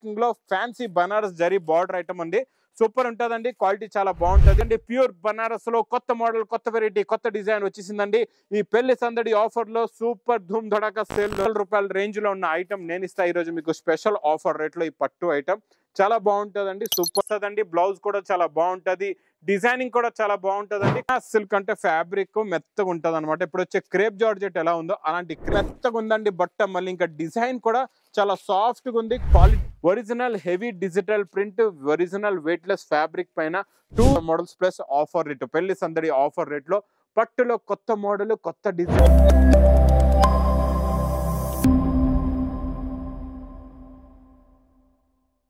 ఫ్యాబ్రికింగ్ లో fancy Banaras zari border item ఉంది. Super ఉంటదండి, క్వాలిటీ చాలా బాగుంటది అండి. ప్యూర్ బనారస్ లో కొత్త మోడల్, కొత్త వెరైటీ, కొత్త డిజైన్ వచ్చేసిందండి. ఈ పెళ్లి సందడి ఆఫర్ లో సూపర్ ధూమ్ ధడాకా సేల్ రూపాయల రేంజ్ లో ఉన్న ఐటమ్ నేను ఇస్తా ఈ రోజు మీకు స్పెషల్ ఆఫర్ రేట్ లో. ఈ పట్టు ఐటమ్ చాలా బాగుంటదండి, సూపర్ అండి. బ్లౌజ్ కూడా చాలా బాగుంటది, డిజైనింగ్ కూడా చాలా బాగుంటదండి. సిల్క్ అంటే ఫ్యాబ్రిక్ మెత్తగా ఉంటది అనమాట. ఇప్పుడు వచ్చే క్రేప్ జార్జెట్ ఎలా ఉందో అలాంటి మెత్తగా ఉందండి బట్ట. మళ్ళీ ఇంకా డిజైన్ కూడా చాలా సాఫ్ట్ గా ఉంది. Quality original heavy digital print, original weight less fabric పైన 2 మోడల్స్ ప్లస్ ఆఫర్ రేట్. పెళ్లి సందడి ఆఫర్ రేట్ లో పట్టులో కొత్త మోడల్, కొత్త design.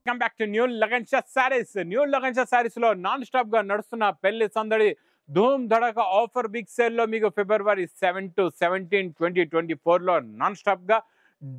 Come back to new Lagan Sha saris. New Lagan Sha saris లో నాన్ స్టాప్ గా నడుస్తున్న పెళ్లి సందడి ధూమ్ ధడక ఆఫర్ బిగ్ సేల్ లో మీకు February 7 to 17, 2024 లో నాన్ స్టాప్ గా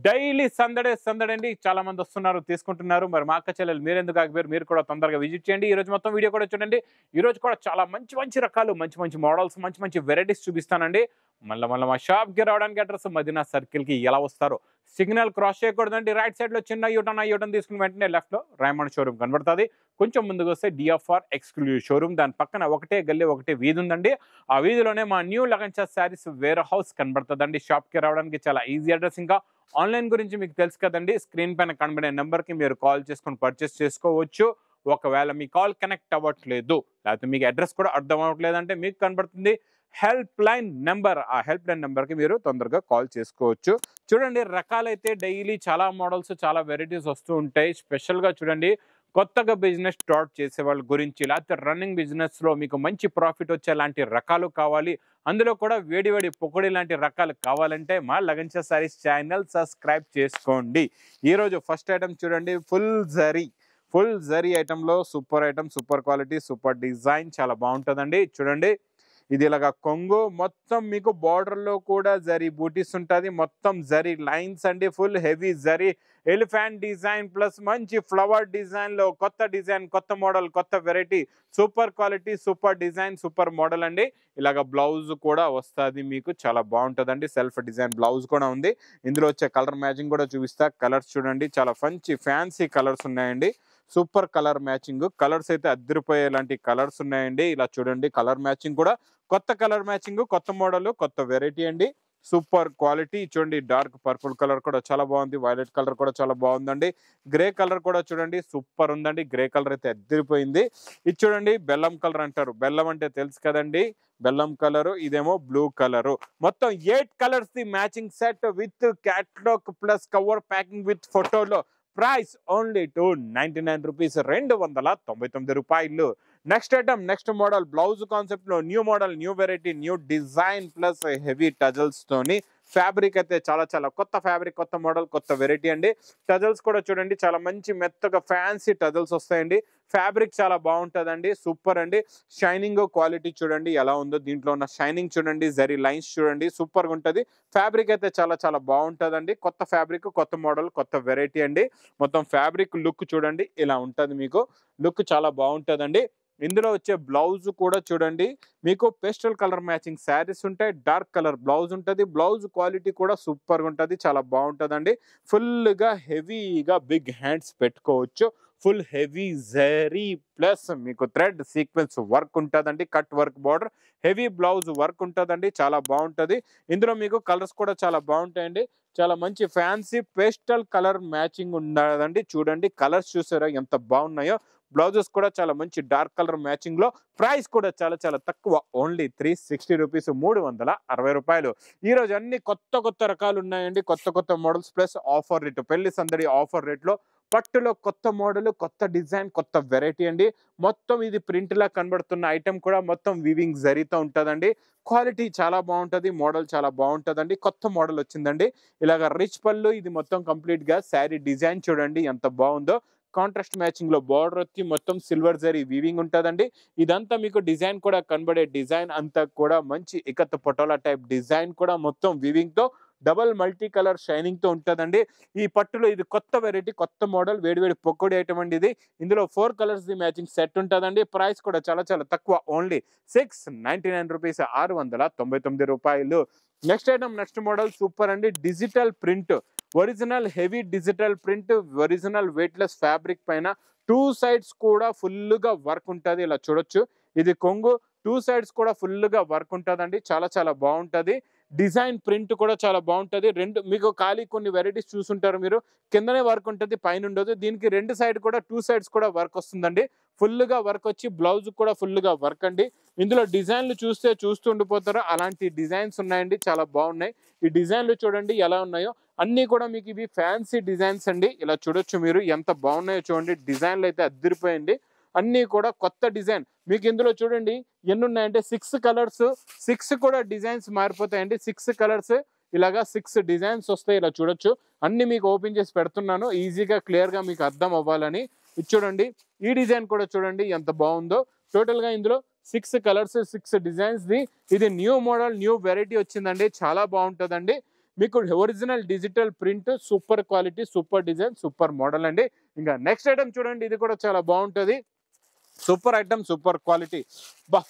డైలీ సందడి అండి. చాలా మంది వస్తున్నారు, తీసుకుంటున్నారు. మరి మా అక్క చెల్లెలు మీరెందుకు ఆగిపోయారు? మీరు కూడా తొందరగా విజిట్ చేయండి. ఈ రోజు మొత్తం వీడియో కూడా చూడండి. ఈ రోజు కూడా చాలా మంచి రకాలు, మంచి మోడల్స్, మంచి వెరైటీస్ చూపిస్తానండి. మళ్ళీ మా షాప్ కి రావడానికి అడ్రస్ మదీనా సర్కిల్ కి ఎలా వస్తారో సిగ్నల్ క్రాస్ చేయకూడదండి. రైట్ సైడ్ లో చిన్న యూటర్న్ తీసుకుని వెంటనే లెఫ్ట్ లో రైమండ్ షోరూమ్ కనబడుతుంది. కొంచెం ముందుకు వస్తే DFR ఎక్స్క్లూజివ్ షోరూమ్, దాని పక్కన ఒకటే గల్లీ, ఒకటే వీధి ఉందండి. ఆ వీధిలోనే మా new Lagan Sha sarees warehouse కనబడుతుందండి. షాప్ కి రావడానికి చాలా ఈజీ అడ్రస్. ఇంకా ఆన్లైన్ గురించి మీకు తెలుసు కదండి, స్క్రీన్ పైన కనబడే నెంబర్ కి మీరు కాల్ చేసుకుని పర్చేస్ చేసుకోవచ్చు. ఒకవేళ మీ కాల్ కనెక్ట్ అవ్వట్లేదు, లేకపోతే మీకు అడ్రస్ కూడా అర్థం అవ్వట్లేదు అంటే మీకు కనబడుతుంది హెల్ప్ లైన్ నెంబర్. ఆ హెల్ప్ లైన్ నెంబర్ కి మీరు తొందరగా కాల్ చేసుకోవచ్చు. చూడండి, రకాలైతే డైలీ చాలా మోడల్స్, చాలా వెరైటీస్ వస్తూ ఉంటాయి. స్పెషల్ గా చూడండి, కొత్తగా బిజినెస్ స్టార్ట్ చేసే వాళ్ళ గురించి, లేకపోతే రన్నింగ్ బిజినెస్ లో మీకు మంచి ప్రాఫిట్ వచ్చే లాంటి రకాలు కావాలి, అందులో కూడా వేడి పొకోడీ లాంటి రకాలు కావాలంటే మా లగన్ షా సారీస్ ఛానల్ సబ్స్క్రైబ్ చేసుకోండి. ఈ రోజు ఫస్ట్ ఐటమ్ చూడండి, ఫుల్ జరీ ఐటమ్ లో super item, super quality, super design, చాలా బాగుంటుందండి. చూడండి, ఇది ఇలాగా కొంగు మొత్తం మీకు బార్డర్ లో కూడా జరీ బూటీస్ ఉంటుంది. మొత్తం జరీ లైన్స్ అండి, full heavy zari elephant design plus మంచి ఫ్లవర్ డిజైన్ లో కొత్త డిజైన్, కొత్త మోడల్, కొత్త variety, super quality, super design, super model అండి. ఇలాగ బ్లౌజ్ కూడా వస్తుంది మీకు, చాలా బాగుంటుందండి. సెల్ఫ్ డిజైన్ బ్లౌజ్ కూడా ఉంది. ఇందులో వచ్చే కలర్ మ్యాచింగ్ కూడా చూపిస్తా. కలర్స్ చూడండి, చాలా మంచి ఫ్యాన్సీ కలర్స్ ఉన్నాయండి. సూపర్ కలర్ మ్యాచింగ్, కలర్స్ అయితే అద్దరిపోయేలాంటి కలర్స్ ఉన్నాయండి. ఇలా చూడండి, కలర్ మ్యాచింగ్ కూడా కొత్త కలర్ మ్యాచింగ్, కొత్త మోడల్, కొత్త వెరైటీ అండి. Super quality. చూడండి, డార్క్ పర్పుల్ కలర్ కూడా చాలా బాగుంది, వైలెట్ కలర్ కూడా చాలా బాగుందండి. గ్రే కలర్ కూడా చూడండి, సూపర్ ఉందండి. గ్రే కలర్ అయితే అద్దరిపోయింది. ఇది చూడండి, బెల్లం కలర్ అంటారు. బెల్లం అంటే తెలుసు కదండి, బెల్లం కలరు. ఇదేమో బ్లూ కలరు. మొత్తం 8 colours the matching set with catalogue plus cover packing with ఫోటోలో. ప్రైస్ ఓన్లీ 299 రూపీస్, 299 రూపాయలు. Next item, next model, blouse concept లో new model, new variety, new design plus heavy tassels తోని. Fabric అయితే చాలా కొత్త fabric, కొత్త model, కొత్త variety అండి. టజల్స్ కూడా చూడండి, చాలా మంచి మెత్తగా ఫ్యాన్సీ టజల్స్ వస్తాయండి. ఫ్యాబ్రిక్ చాలా బాగుంటుందండి, సూపర్ అండి. షైనింగ్ క్వాలిటీ చూడండి ఎలా ఉందో, దీంట్లో ఉన్న షైనింగ్ చూడండి, జరీ లైన్స్ చూడండి, సూపర్గా ఉంటుంది. ఫ్యాబ్రిక్ అయితే చాలా బాగుంటుందండి. కొత్త ఫ్యాబ్రిక్, కొత్త మోడల్, కొత్త వెరైటీ అండి. మొత్తం ఫ్యాబ్రిక్ లుక్ చూడండి, ఇలా ఉంటుంది మీకు. లుక్ చాలా బాగుంటుందండి. ఇందులో వచ్చే బ్లౌజ్ కూడా చూడండి, మీకు పేస్టల్ కలర్ మ్యాచింగ్ శారీస్ ఉంటాయి, డార్క్ కలర్ బ్లౌజ్ ఉంటుంది. బ్లౌజ్ క్వాలిటీ కూడా సూపర్గా ఉంటుంది, చాలా బాగుంటుందండి. ఫుల్గా హెవీగా బిగ్ హ్యాండ్స్ పెట్టుకోవచ్చు. ఫుల్ హెవీ జరీ ప్లస్ మీకు థ్రెడ్ సీక్వెన్స్ వర్క్ ఉంటుందండి. Cut work border, heavy blouse work ఉంటుందండి, చాలా బాగుంటుంది. ఇందులో మీకు కలర్స్ కూడా చాలా బాగుంటాయండి. చాలా మంచి ఫ్యాన్సీ పేస్టల్ కలర్ మ్యాచింగ్ ఉన్నదండి. చూడండి, కలర్స్ చూసారా ఎంత బాగున్నాయో. బ్లౌజెస్ కూడా చాలా మంచి డార్క్ కలర్ మ్యాచింగ్ లో. ప్రైస్ కూడా చాలా తక్కువ, ఓన్లీ 360 రూపీస్, 360 రూపాయలు. ఈ రోజు అన్ని కొత్త రకాలు ఉన్నాయండి, కొత్త మోడల్స్ ప్లస్ ఆఫర్ రేట్. పెళ్లి సందడి ఆఫర్ రేట్ లో పట్టులో కొత్త మోడల్, కొత్త డిజైన్, కొత్త వెరైటీ అండి. మొత్తం ఇది ప్రింట్ లా కనబడుతున్న ఐటమ్ కూడా మొత్తం వీవింగ్ జరీతో ఉంటుందండి. క్వాలిటీ చాలా బాగుంటుంది, మోడల్ చాలా బాగుంటుందండి. కొత్త మోడల్ వచ్చిందండి. ఇలాగ రిచ్ పళ్ళు, ఇది మొత్తం కంప్లీట్ గా శారీ డిజైన్ చూడండి ఎంత బాగుందో. కాంట్రాస్ట్ మ్యాచింగ్ లో బార్డర్ వచ్చి మొత్తం సిల్వర్ జరీ వీవింగ్ ఉంటుందండి. ఇదంతా మీకు డిజైన్ కూడా కనబడే డిజైన్ అంతా కూడా మంచి ఇకత్ పటోలా టైప్ డిజైన్ కూడా మొత్తం వీవింగ్ తో డబల్ మల్టీ కలర్ షైనింగ్ తో ఉంటుందండి. ఈ పట్టులో ఇది కొత్త వెరైటీ, కొత్త మోడల్, వేడివేడి పొక్కడి ఐటమ్ అండి ఇది. ఇందులో 4 కలర్స్ ది మ్యాచింగ్ సెట్ ఉంటుందండి. ప్రైస్ కూడా చాలా చాలా తక్కువ, ఓన్లీ 699 రూపీస్, 699 రూపాయలు. Next item, next model super అండి. Digital print, original heavy digital print, original weightless fabric పైన 2 సైడ్స్ కూడా ఫుల్ గా వర్క్ ఉంటుంది. ఇలా చూడొచ్చు, ఇది కొంగు, 2 సైడ్స్ కూడా ఫుల్ గా వర్క్ ఉంటుందండి. చాలా చాలా బాగుంటది. డిజైన్ ప్రింట్ కూడా చాలా బాగుంటది. రెండు మీకు ఖాళీ కొన్ని వెరైటీస్ చూసుంటారు మీరు, కిందనే వర్క్ ఉంటుంది, పైన ఉండదు. దీనికి 2 సైడ్ కూడా 2 సైడ్స్ కూడా వర్క్ వస్తుందండి. ఫుల్ గా వర్క్ వచ్చి బ్లౌజ్ కూడా ఫుల్ గా వర్క్ అండి. ఇందులో డిజైన్లు చూస్తూ ఉండిపోతారు, అలాంటి డిజైన్స్ ఉన్నాయండి, చాలా బాగున్నాయి. ఈ డిజైన్లు చూడండి ఎలా ఉన్నాయో, అన్ని కూడా మీకు ఇవి ఫ్యాన్సీ డిజైన్స్ అండి. ఇలా చూడొచ్చు మీరు, ఎంత బాగున్నాయో చూడండి. డిజైన్లు అయితే అద్దరిపోయింది, అన్ని కూడా కొత్త డిజైన్. మీకు ఇందులో చూడండి ఎన్ని ఉన్నాయంటే 6 కలర్స్, 6 కూడా డిజైన్స్ మారిపోతాయండి. 6 కలర్స్, ఇలాగా 6 డిజైన్స్ వస్తాయి. ఇలా చూడొచ్చు, అన్ని మీకు ఓపెన్ చేసి పెడుతున్నాను ఈజీగా క్లియర్ గా మీకు అర్థం అవ్వాలని. ఇది చూడండి, ఈ డిజైన్ కూడా చూడండి ఎంత బాగుందో. టోటల్ గా ఇందులో 6 కలర్స్, 6 డిజైన్స్ ది. ఇది న్యూ మోడల్, న్యూ వెరైటీ వచ్చిందండి, చాలా బాగుంటుందండి. మీకు original digital print, super quality, super design, super model అండి. ఇంకా నెక్స్ట్ ఐటమ్ చూడండి, ఇది కూడా చాలా బాగుంటది. సూపర్ ఐటమ్, సూపర్ క్వాలిటీ,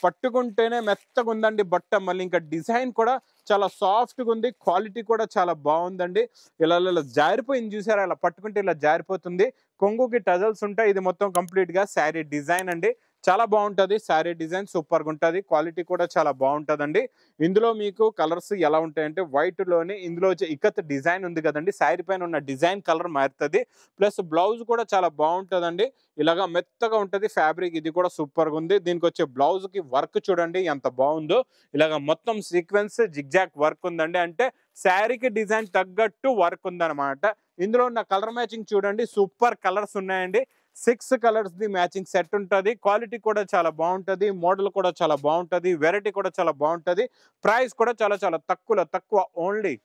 పట్టుకుంటేనే మెత్తగా ఉందండి బట్ట. మళ్ళీ ఇంకా డిజైన్ కూడా చాలా సాఫ్ట్గా ఉంది, క్వాలిటీ కూడా చాలా బాగుందండి. ఇలా ఇలా జారిపోయింది చూసారా, ఇలా పట్టుకుంటే ఇలా జారిపోతుంది. కొంగుకి టజల్స్ ఉంటాయి. ఇది మొత్తం కంప్లీట్ గా శారీ డిజైన్ అండి, చాలా బాగుంటది. శారీ డిజైన్ సూపర్ గా ఉంటది, క్వాలిటీ కూడా చాలా బాగుంటదండి. ఇందులో మీకు కలర్స్ ఎలా ఉంటాయంటే, వైట్ లోనే ఇందులో ఇక్కత్ డిజైన్ ఉంది కదండి, శారీ పైన ఉన్న డిజైన్ కలర్ మారుతుంది. ప్లస్ బ్లౌజ్ కూడా చాలా బాగుంటదండి, ఇలాగా మెత్తగా ఉంటది ఫ్యాబ్రిక్. ఇది కూడా సూపర్ గా ఉంది. దీనికి వచ్చే బ్లౌజ్ కి వర్క్ చూడండి ఎంత బాగుందో, ఇలాగా మొత్తం సీక్వెన్స్ జిగ్జాక్ వర్క్ ఉందండి. అంటే శారీకి డిజైన్ తగ్గట్టు వర్క్ ఉందన్నమాట. ఇందులో ఉన్న కలర్ మ్యాచింగ్ చూడండి, సూపర్ కలర్స్ ఉన్నాయండి. 6 కలర్స్ ది మ్యాచింగ్ సెట్ ఉంటుంది. క్వాలిటీ కూడా చాలా బాగుంటది, మోడల్ కూడా చాలా బాగుంటది, వెరైటీ కూడా చాలా బాగుంటది. ప్రైస్ కూడా చాలా చాలా తక్కువ, ఓన్లీ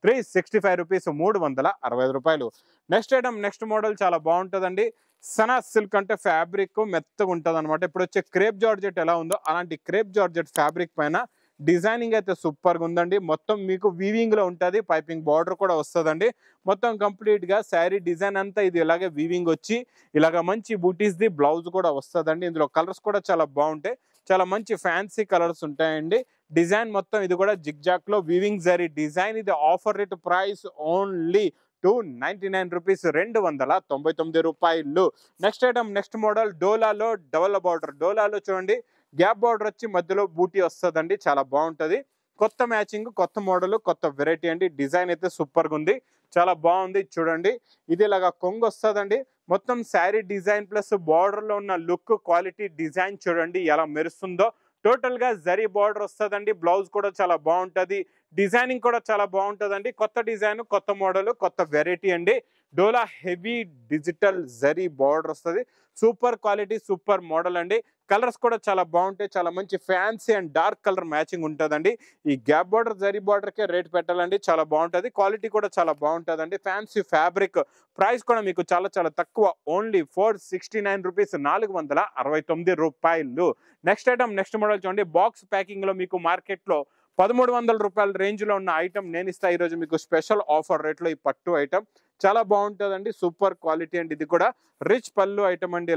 365 రూపీస్, 365 రూపాయలు. నెక్స్ట్ ఐటమ్, నెక్స్ట్ మోడల్ చాలా బాగుంటదండి. సనా సిల్క్ అంటే ఫ్యాబ్రిక్ మెత్తగా ఉంటది అనమాట. ఇప్పుడు వచ్చే క్రేప్ జార్జెట్ ఎలా ఉందో అలాంటి క్రేప్ జార్జెట్ ఫ్యాబ్రిక్ పైన డిజైనింగ్ అయితే సూపర్ గా ఉందండి. మొత్తం మీకు వీవింగ్ లో ఉంటది, పైపింగ్ బార్డర్ కూడా వస్తుందండి. మొత్తం కంప్లీట్ గా శారీ డిజైన్ అంతా ఇది ఇలాగే వీవింగ్ వచ్చి, ఇలాగ మంచి బూటీస్ ది బ్లౌజ్ కూడా వస్తుందండి. ఇందులో కలర్స్ కూడా చాలా బాగుంటాయి, చాలా మంచి ఫ్యాన్సీ కలర్స్ ఉంటాయండి. డిజైన్ మొత్తం ఇది కూడా జిగ్జాక్ లో వీవింగ్ జరీ డిజైన్. ఇది offer rate, price only 299 rupees, 299 రూపాయలు. నెక్స్ట్ ఐటమ్, నెక్స్ట్ మోడల్, డోలాలో డబల్ బార్డర్. డోలాలో చూడండి గ్యాప్ బార్డర్ వచ్చి మధ్యలో బూటీ వస్తుందండి, చాలా బాగుంటది. కొత్త మ్యాచింగ్, కొత్త మోడల్, కొత్త వెరైటీ అండి. డిజైన్ అయితే సూపర్ గా ఉంది, చాలా బాగుంది. చూడండి ఇది ఇలాగా కొంగు వస్తుందండి. మొత్తం శారీ డిజైన్ ప్లస్ బార్డర్ లో ఉన్న లుక్, క్వాలిటీ, డిజైన్ చూడండి ఎలా మెరుస్తుందో. టోటల్ గా జరీ బార్డర్ వస్తుందండి. బ్లౌజ్ కూడా చాలా బాగుంటది, డిజైనింగ్ కూడా చాలా బాగుంటదండి. కొత్త డిజైన్, కొత్త మోడల్, కొత్త వెరైటీ అండి. డోలా హెవీ డిజిటల్ జరీ బార్డర్ వస్తుంది, సూపర్ క్వాలిటీ, సూపర్ మోడల్ అండి. కలర్స్ కూడా చాలా బాగుంటాయి, చాలా మంచి fancy and dark colour matching ఉంటుందండి. ఈ గ్యాప్ బార్డర్, జరీ బార్డర్కే రేట్ పెట్టాలండి, చాలా బాగుంటుంది. క్వాలిటీ కూడా చాలా బాగుంటుందండి, ఫ్యాన్సీ ఫ్యాబ్రిక్. ప్రైస్ కూడా మీకు చాలా చాలా తక్కువ, ఓన్లీ 469 రూపీస్, 469 రూపాయలు. నెక్స్ట్ ఐటమ్, నెక్స్ట్ మోడల్ చూడండి. బాక్స్ ప్యాకింగ్ లో మీకు మార్కెట్ లో 1300 రూపాయల రేంజ్ లో ఉన్న ఐటమ్ నేను ఇస్తా ఈరోజు మీకు స్పెషల్ ఆఫర్ రేట్ లో. ఈ పట్టు ఐటమ్ చాలా బాగుంటుందండి, సూపర్ క్వాలిటీ అండి. ఇది కూడా రిచ్ పళ్ళు ఐటమ్ అండి.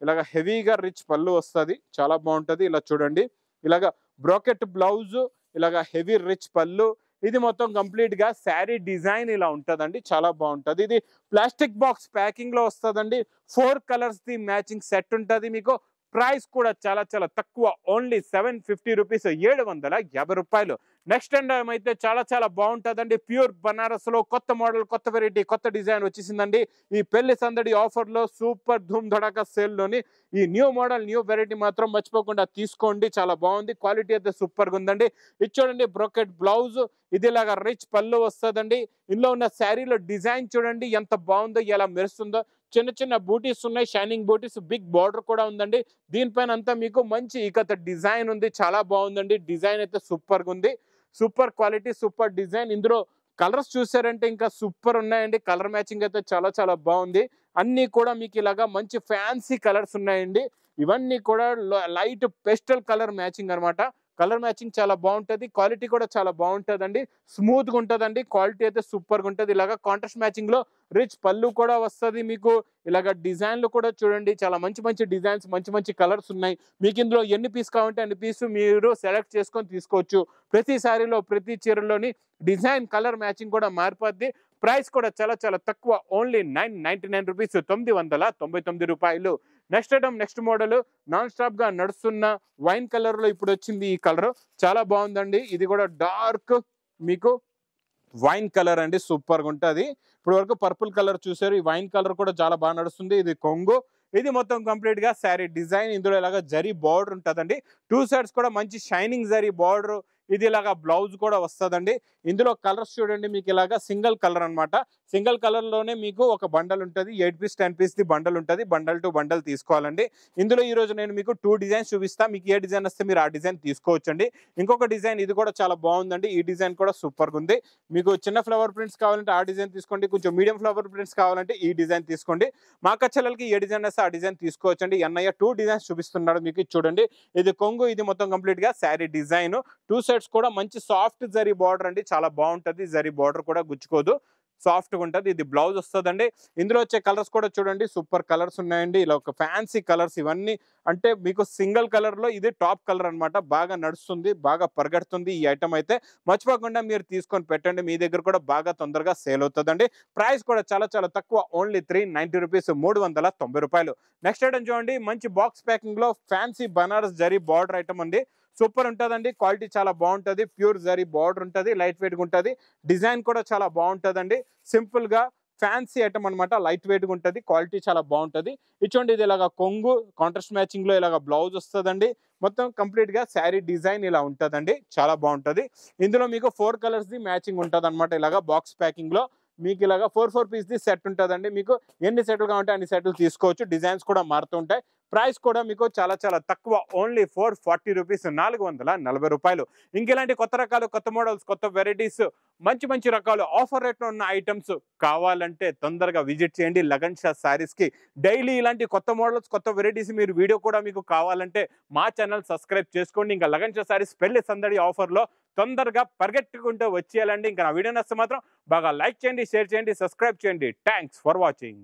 ఇలాగా హెవీగా రిచ్ పళ్ళు వస్తుంది, చాలా బాగుంటది. ఇలా చూడండి, ఇలాగా బ్రోకెట్ బ్లౌజ్, ఇలాగా హెవీ రిచ్ పళ్ళు. ఇది మొత్తం కంప్లీట్ గా శారీ డిజైన్ ఇలా ఉంటదండి, చాలా బాగుంటది. ఇది ప్లాస్టిక్ బాక్స్ ప్యాకింగ్ లో వస్తుందండి. 4 కలర్స్ ది మ్యాచింగ్ సెట్ ఉంటది మీకు. ప్రైస్ కూడా చాలా చాలా తక్కువ, ఓన్లీ 750 రూపీస్, 750 రూపాయలు. నెక్స్ట్ ఐటమ్ అయితే చాలా చాలా బాగుంటుందండి. ప్యూర్ బనారస్ లో కొత్త మోడల్, కొత్త వెరైటీ, కొత్త డిజైన్ వచ్చేసిందండి. ఈ పెళ్లి సందడి ఆఫర్ లో సూపర్ ధూమ్ ధడాకా సేల్ లోని ఈ న్యూ మోడల్, న్యూ వెరైటీ మాత్రం మర్చిపోకుండా తీసుకోండి, చాలా బాగుంది. క్వాలిటీ అయితే సూపర్ గా ఉందండి. ఇది చూడండి, బ్రోకెట్ బ్లౌజ్, ఇది ఇలాగా రిచ్ పళ్ళు వస్తుందండి. ఇందులో ఉన్న శారీలో డిజైన్ చూడండి ఎంత బాగుందో, ఎలా మెరుస్తుందో. చిన్న చిన్న బూటీస్ ఉన్నాయి, షైనింగ్ బూటీస్, బిగ్ బార్డర్ కూడా ఉందండి. దీనిపైన అంతా మీకు మంచి ఇకత డిజైన్ ఉంది, చాలా బాగుందండి. డిజైన్ అయితే సూపర్ గా ఉంది, సూపర్ క్వాలిటీ, సూపర్ డిజైన్. ఇందులో కలర్స్ చూసారంటే ఇంకా సూపర్ ఉన్నాయండి. కలర్ మ్యాచింగ్ అయితే చాలా చాలా బాగుంది. అన్ని కూడా మీకు ఇలాగా మంచి ఫ్యాన్సీ కలర్స్ ఉన్నాయండి. ఇవన్నీ కూడా లైట్ పెస్టల్ కలర్ మ్యాచింగ్ అనమాట. కలర్ మ్యాచింగ్ చాలా బాగుంటది, క్వాలిటీ కూడా చాలా బాగుంటదండి, స్మూత్ గా ఉంటదండి, క్వాలిటీ అయితే సూపర్ గా ఉంటది. ఇలాగా కాంట్రాస్ట్ మ్యాచింగ్ లో రిచ్ పళ్ళు కూడా వస్తది మీకు. ఇలాగ డిజైన్లు కూడా చూడండి, చాలా మంచి మంచి డిజైన్స్, మంచి మంచి కలర్స్ ఉన్నాయి. మీకు ఇందులో ఎన్ని పీస్ కావాలంటే అన్ని పీస్ మీరు సెలెక్ట్ చేసుకొని తీసుకోవచ్చు. ప్రతి సారీలో ప్రతి చీరలోని డిజైన్ కలర్ మ్యాచింగ్ కూడా మారిపోద్ది. ప్రైస్ కూడా చాలా చాలా తక్కువ, ఓన్లీ 999 రూపీస్, 999 రూపాయలు. Next item, next model non stop గా నడుస్తున్న వైన్ కలర్ లో ఇప్పుడు వచ్చింది. ఈ కలర్ చాలా బాగుందండి, ఇది కూడా డార్క్ మీకు వైన్ కలర్ అండి, సూపర్ గా ఉంటది. ఇప్పుడు వరకు పర్పుల్ కలర్ చూసారు, ఈ వైన్ కలర్ కూడా చాలా బాగా నడుస్తుంది. ఇది కొంగు, ఇది మొత్తం కంప్లీట్ గా శారీ డిజైన్. ఇందులో ఇలాగా జరీ బార్డర్ ఉంటదండి, టూ సైడ్స్ కూడా మంచి షైనింగ్ జరీ బార్డర్. ఇది ఇలాగా బ్లౌజ్ కూడా వస్తుందండి. ఇందులో కలర్స్ చూడండి, మీకు ఇలాగా సింగిల్ కలర్ అన్నమాట. సింగిల్ కలర్ లోనే మీకు ఒక బండల్ ఉంటుంది, 8 పీస్ 10 పీస్ ది బండల్ ఉంటుంది. బండల్ టు బండల్ తీసుకోవాలండి. ఇందులో ఈ రోజు నేను మీకు 2 డిజైన్స్ చూపిస్తా, మీకు ఏ డిజైన్ వస్తే మీరు ఆ డిజైన్ తీసుకోవచ్చండి. ఇంకొక డిజైన్ ఇది కూడా చాలా బాగుందండి, ఈ డిజైన్ కూడా సూపర్ గా ఉంది. మీకు చిన్న ఫ్లవర్ ప్రింట్స్ కావాలంటే ఆ డిజైన్ తీసుకోండి, కొంచెం మీడియం ఫ్లవర్ ప్రింట్స్ కావాలంటే ఈ డిజైన్ తీసుకోండి. మా కచ్చలకి ఏ డిజైన్ వస్తే ఆ డిజైన్ తీసుకోవచ్చండి. అన్నయ్య 2 డిజైన్స్ చూపిస్తున్నాడు మీకు, చూడండి. ఇది కొంగు, ఇది మొత్తం కంప్లీట్ గా శారీ డిజైన్. టూ సైడ్స్ కూడా మంచి సాఫ్ట్ జరీ బార్డర్ అండి, చాలా బాగుంటది. జరీ బార్డర్ కూడా గుచ్చుకోదు, సాఫ్ట్ గా ఉంటది. ఇది బ్లౌజ్ వస్తుందండి. ఇందులో వచ్చే కలర్స్ కూడా చూడండి, సూపర్ కలర్స్ ఉన్నాయండి. ఇలా ఒక ఫ్యాన్సీ కలర్స్ ఇవన్నీ. అంటే మీకు సింగిల్ కలర్ లో ఇది టాప్ కలర్ అన్నమాట. బాగా నడుస్తుంది, బాగా పరిగెడుతుంది ఈ ఐటమ్ అయితే. మర్చిపోకుండా మీరు తీసుకొని పెట్టండి, మీ దగ్గర కూడా బాగా తొందరగా సేల్ అవుతుందండి. ప్రైస్ కూడా చాలా చాలా తక్కువ, ఓన్లీ 390 రూపీస్, 390 రూపాయలు. నెక్స్ట్ ఐటమ్ చూడండి, మంచి బాక్స్ ప్యాకింగ్ లో fancy Banaras zari border item అండి. సూపర్ ఉంటుందండి, క్వాలిటీ చాలా బాగుంటది. ప్యూర్ జరీ బార్డర్ ఉంటది, లైట్ వెయిట్ గా ఉంటది. డిజైన్ కూడా చాలా బాగుంటదండి, సింపుల్ గా ఫ్యాన్సీ ఐటమ్ అనమాట. లైట్ వెయిట్ గా ఉంటది, క్వాలిటీ చాలా బాగుంటది. ఇచ్చోండి, ఇది ఇలాగా కొంగు కాంట్రాస్ట్ మ్యాచింగ్ లో ఇలాగా బ్లౌజ్ వస్తుందండి. మొత్తం కంప్లీట్ గా శారీ డిజైన్ ఇలా ఉంటదండి, చాలా బాగుంటది. ఇందులో మీకు 4 కలర్స్ ది మ్యాచింగ్ ఉంటది అనమాట. ఇలాగా బాక్స్ ప్యాకింగ్ లో మీకు ఇలాగా 4 పీస్ ది సెట్ ఉంటదండి. మీకు ఎన్ని సెట్లు కావాలంటే అన్ని సెట్లు తీసుకోవచ్చు. డిజైన్స్ కూడా మారుతుంటాయి. ప్రైస్ కూడా మీకు చాలా చాలా తక్కువ, ఓన్లీ 440 రూపీస్, 440 రూపాయలు. ఇంకెలాంటి కొత్త రకాలు, కొత్త మోడల్స్, కొత్త వెరైటీస్, మంచి మంచి రకాలు ఆఫర్ రేట్లో ఉన్న ఐటమ్స్ కావాలంటే తొందరగా విజిట్ చేయండి లగన్ షా సారీస్ కి. డైలీ ఇలాంటి కొత్త మోడల్స్, కొత్త వెరైటీస్ మీరు వీడియో కూడా మీకు కావాలంటే మా ఛానల్ సబ్స్క్రైబ్ చేసుకోండి. ఇంకా లగన్ షా సారీస్ పెళ్లి సందడి ఆఫర్ లో తొందరగా పరిగెట్టుకుంటూ వచ్చేయాలండి. ఇంకా నా వీడియో నచ్చితే మాత్రం బాగా లైక్ చేయండి, షేర్ చేయండి, సబ్స్క్రైబ్ చేయండి. Thanks for watching.